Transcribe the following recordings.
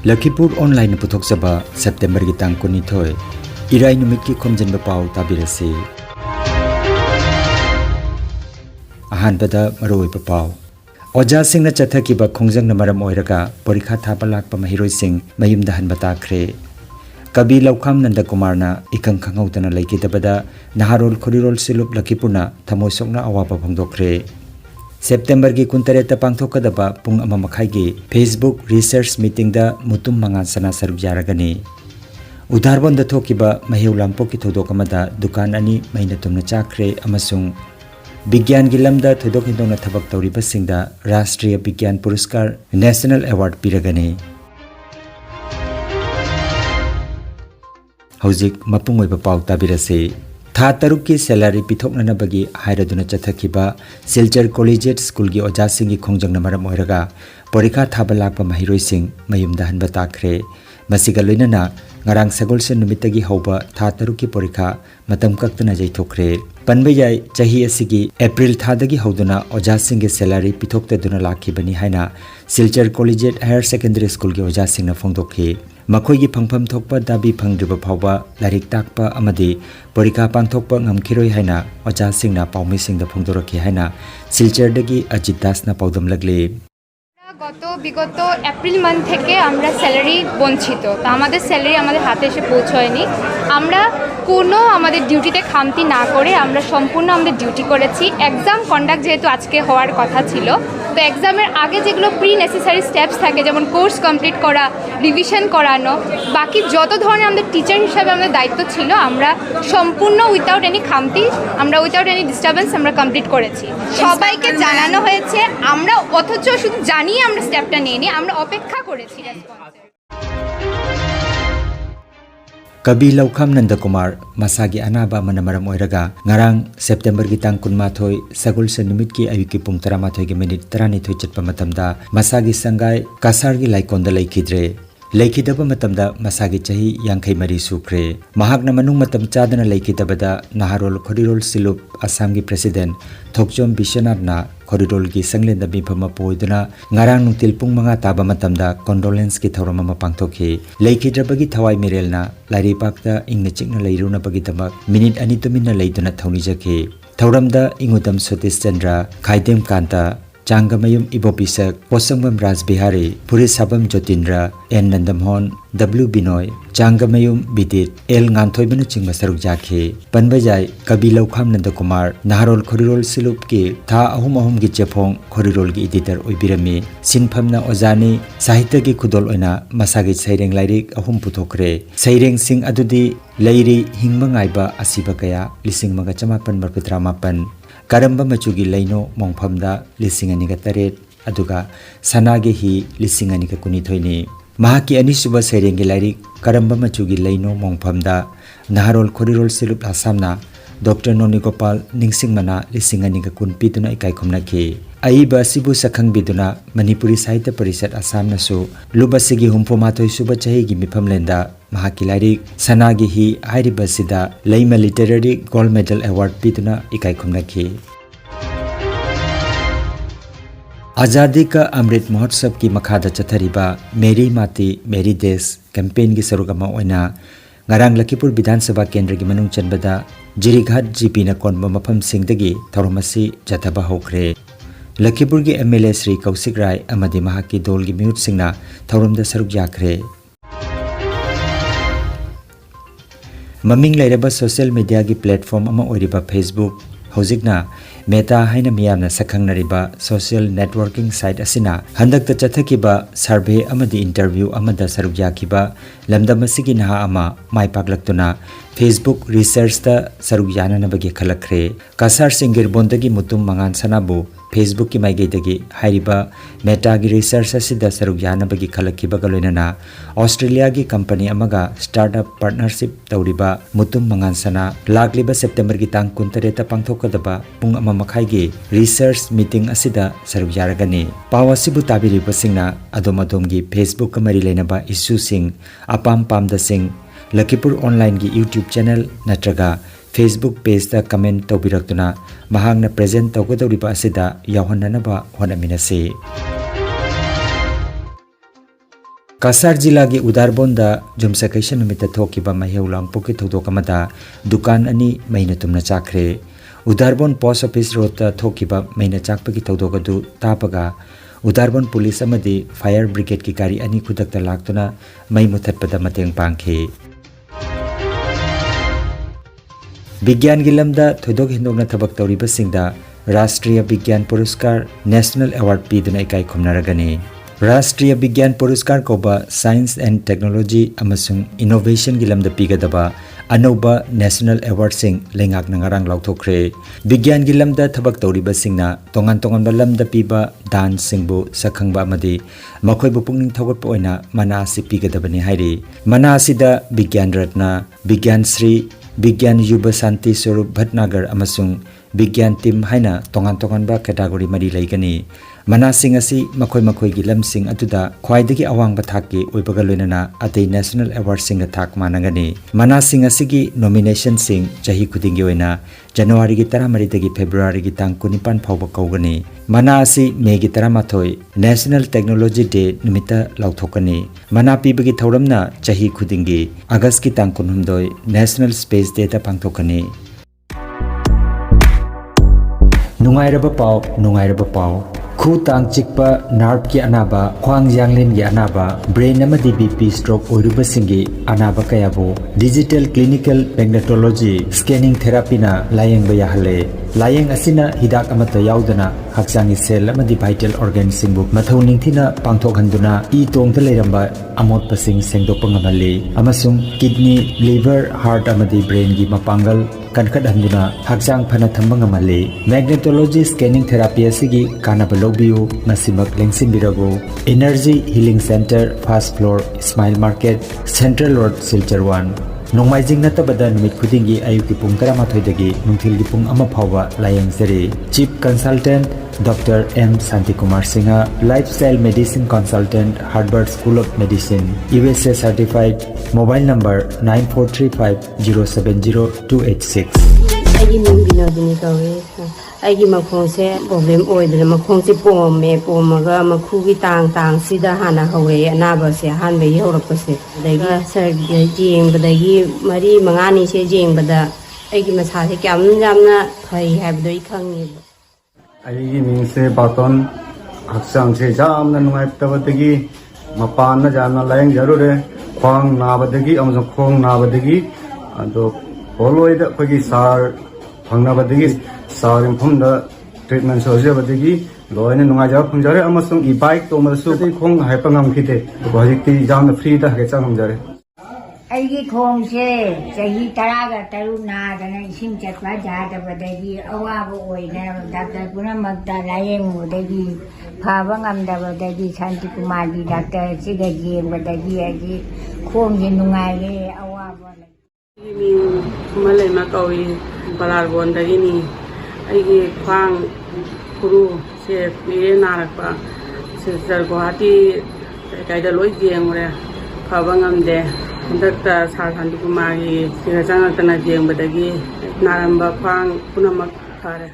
Lakhipur online puthokjaba September gi tang 22 irai numit ki Khomjinba Pao tabirasi ahanbada maroi pao Oja sing na chathaki ba khongjang na maram oiraga porikha thapa lakpa mahiroi sing mayumda hanba takre Kabi Laukham Nanda Kumarna ikang khanghautana laikidabada naharol khorirol silup Lakhipurna thamoisokna awapa phangdokre September gi kuntareta pangthokadaba pung ama makhai gi Facebook research meeting da mutum mangan sana saruk jaragani Udharbon da thokiba maheulampo ki thodok amada dukan ani maina tumna chakre amasung Bigyan gi lamda thodok hindona thabak tawriba singda Rashtriya Bigyan Puruskar National Award piragani Hojik mapung oiba pau tabirase Tha taruk ki salary pithokna bagi hairaduna chathakiba Silchar Collegiate School gi oja singi khongjang na maram oiraga porikha thaba lakpa mahiroi sing mayumda hanba takre masiga loinana ngarang sagol se numitagi hoba tha taruk ki porikha matam kaktana jaithokre panbe jai chahi asigi April thadagi hoduna oja singi salary pithokta duna lakhibani haina Silchar Collegiate Higher Secondary School gi oja singna phongdokhi Makoi gi phangpham thokpa dabi phangdriba phawba larik takpa amadi porikha pangthokpa ngamkhiroi haina oja singna paumi singda phongdorakhi haina Silchar dagi Ajit Das na paudam lagle গত বিগত April month থেকে আমরা salary বঞ্চিত তো আমাদের salary আমাদের হাতে এসে পৌঁছয়নি আমরা কোনো আমাদের ডিউটিতে খামতি না করে আমরা সম্পূর্ণ আমাদের ডিউটি করেছি এক্সাম কন্ডাক্ট যেহেতু আজকে হওয়ার কথা ছিল তো এক্সামের আগে যেগুলো প্রি নেসেসারি স্টেপস থাকে যেমন কোর্স কমপ্লিট করা রিভিশন করানো বাকি যত ধরনের আমাদের টিচার হিসাবে আমাদের দায়িত্ব ছিল আমরা সম্পূর্ণ উইথাউট এনি খামতি আমরা উইথাউট এনি ডিস্টারবেন্স আমরা কমপ্লিট করেছি সবাইকে জানানো হয়েছে আমরা অথচ শুধু জানিয়ে আমরা স্টেপটা নিয়ে নিই আমরা অপেক্ষা করেছি রেসপন্সের Kabi Laukham Nanda Kumar masagi anaba manamaram oiraga ngarang September gi tang 13 sagul se numit ki ayuki pung 13 gi minute 32 chatpa matamda masagi sangai kasar gi laikonda laikidre Laikidaba matamda masagi chahi yankai mari sukre mahakna manung matam chadana laikidabada naharol khorirol silup Assam gi president Thokjom Bishanath na khorirol gi sanglenda bifama poiduna ngarang nungtil pung manga taba matamda condolence ki thorama ma pangthokhi laikidabagi thawai mirelna lairi pakta ingna chikna leiruna bagi tamak minute ani tumina leiduna thawni jakhe thoramda ingudam Satish Chandra Khaidem Kanta Changamayum Ibopisak Posangam Raj Bihari Puri Sabam Jotindra N Nandamhon W Binoy Changamayum Bidit El Nganthoi bana chingma saruk jakhe panbajai Kabi Laukham Nanda Kumar Naharol Khorirol Silup ki tha ahum gi chefong Khorirol gi editor oibirami sinphamna ojani sahitya gi khudol oina masagi saireng lairik ahum puthokre saireng sing adudi leiri hingma ngaiba asiba kaya lising maga chamapan marpitramapan Karamba machugi laino mongphamda lisinganiga taret aduga sanage hi lisinganiga kunithoini mahaki anisuba serengi lairik karamba machugi laino mongphamda naharol khorirol silup asamna Dr. Noni Gopal Ningsingmana lisinganiga kunpituna ikai khomnaki aiba sibu sakhang biduna Manipuri Sahitya Parishad Assam nasu lubasigi humpumathoi suba chahi gi mifamlenda mahaki lairik sanagi hi hairiba sida leima literary gold medal award pituna ikai khomnaki Azadi ka Amrit Mahotsav ki makhada chathariba Meri Mati Meri Desh campaign gi sarugama oina ngarang Lakhipur Vidhan Sabha Kendra gi manung chanbada Jirighat GP na konba mafam singdagi thoromasi jathaba hokre Lakhipur gi MLA Sri Kausik Rai amadi mahaki dol gi miyut singna thoromda saruk yakre Maming lairaba social media gi platform ama oiriba Facebook hojikna Meta haina miyamna sakhangnariba social networking site asina handakta chathakiba survey amadi interview amada saruk yakiba lamdam asigi naha ama maipaklaktuna Facebook research ta saruk yanana bagi khalakre kasar singir bondagi mutum mangan sanabu Facebook ki maigedagi hairiba Meta gi research asida saruk yana bagi khalakkiba galoinana Australia gi company amaga startup partnership tawriba mutum mangan sana lakliba September gi tang 13 ta pangthokadaba pung ama makhai gi research meeting asida saruk yaragani pawasibu tabiriba singna adom gi Facebook kamari leinaba issue sing apam pamda sing Lakhipur online gi YouTube channel natraga Facebook page ta comment tawbiraktuna mahangna present tawgadoriba asida yawhannanaba honaminase Kasar Jilagi Udarbonda Jumsakation Mita Tokiba Maheulang Puki Todokamada Dukan Ani Mainatumna Chakre Udarbon Post Office Rota Tokiba Maina Chakpaki Todogadu Tapaga Udarbon Police Amadi Fire Brigade Ki Kari Ani Kudakta Laktuna Mai Muthatpada Mateng Pangkhe Bigyan Gilamda Thodok Hindogna Thabak Tawribasingda Rashtriya Bigyan Puruskar National Award Piduna Ikai Khomnaragani Rashtriya Bigyan Puruskar Koba Science and Technology Amasung Innovation Gilamda Pigadaba Anoba National Award Sing Lengak Nangarang Lauthokre Bigyan Gilamda Thabak Tawribasingna Tongan Balamda Piba Dan Singbu Sakhangba Amadi Makhoi bu pungning thawgatpa oina mana asi pigadabani hairi mana asida Bigyan Ratna Bigyan Sri Bigyan Yuba Santi Swarup Bhatnagar amasung Bigyan Team haina tongan ba category mari laigani manasing asi makhoi gi lamsing atuda khwaidagi awangba thakki oibaga loinana atei national award sing thak managani manasing asigi nomination sing chahi khudingi oina January gi 13 dagi February gi tang 19 phawba kaugani mana asi May gi 13 National Technology Day nimita lauthokani mana pibagi thauramna chahi khudingi August gi tang 19 National Space Day ta pangthokani Nungairaba pau Khu tang chikpa nerve ki anaba khwang janglin gi anaba brain amadi BP stroke oiruba singi anaba kayabo digital clinical magnetology scanning therapy na layeng ba yahale layeng asina hidak amata yaudana haksangi cell amadi vital organ singbu mathau ningthina pangthok handuna I tongta leiramba amot pasing sengdok pangamali amasung kidney liver heart amadi brain gi mapangal kankat handuna haksang phana thambang amali magnetology scanning therapy asigi kanaba lobiu nasimak lengsin birago energy healing center first floor smile market central road silchar 1 Nongmaijing natabada numit khudingi ayuki pung 13 dagi nungthilgi pung 1 phawba layeng seri chief consultant Dr. M. Santikumar Singha, Lifestyle Medicine Consultant, Harvard School of Medicine, USA Certified, Mobile number 9435070286. Aigi mingbinodini kawe. Aigi makhongse problem oidana makhongse pomaga makhugi tang sida hana hore anaba se hanbe yoropase. Dagi sir jeng badagi mari mangani se jeng bada aigi masase kyam jamna phai habdo ikhangi. Aigi mingse baton haksang se jamna nungaibtabadagi mapan na jamna layeng jarure khwang nabadagi amso khong nabadagi ado oloida phagi sar phangnabadagi sar imphumda treatment sojabadagi loina nungaja phungjare amasung I bike to masu khong haipangam khite hojikti jamna free da hage changamjare Aigi khongse chahi taraga taruna dana ising chatwa jadabadagi awaba oina doctor punamakta layeng modagi phaba ngamdabadagi Santikumari doctor siga jengbadagi agi khongje nungaire awaba Mi malai makawi balargon dagi ni aigi khwang kuru se pire narakpa se Guwahati kaida loi jengore phaba ngamde Dr. Santikumari siga changatana jengbadagi naramba khwang punamak phare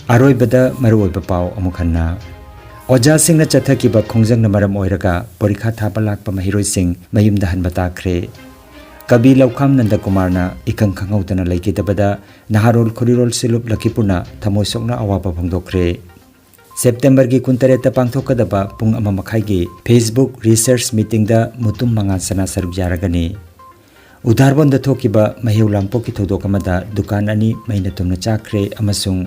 Aroibada maruoiba pau amukhanna Oja singna chathakiba khongjangna maram oiraga porikha thapa lakpa mahiroi sing mayumda hanba takre Kabi Laukham Nandakumarna ikang khangautana laikidabada naharol khurirol silup Lakhipurna thamoisokna awapa phongdokre September gi 19 pangthokadaba pung 1:30 gi Facebook research meeting da mutum mangansana saruk jaragani Udarbon da thokiba maheulampo ki thodokamada dukan ani mainatumna chakre amasung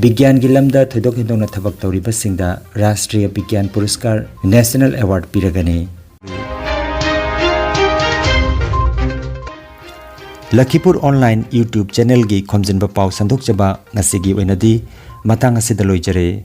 Bigyan Gilamda Thodok Hindongna Thabak Tawribasingda Rashtriya Bigyan Puruskar National Award piragani Lakhipuronline YouTube channel gi Khomjinba Pao sandok jaba ngasigi oinadi matang asida loijare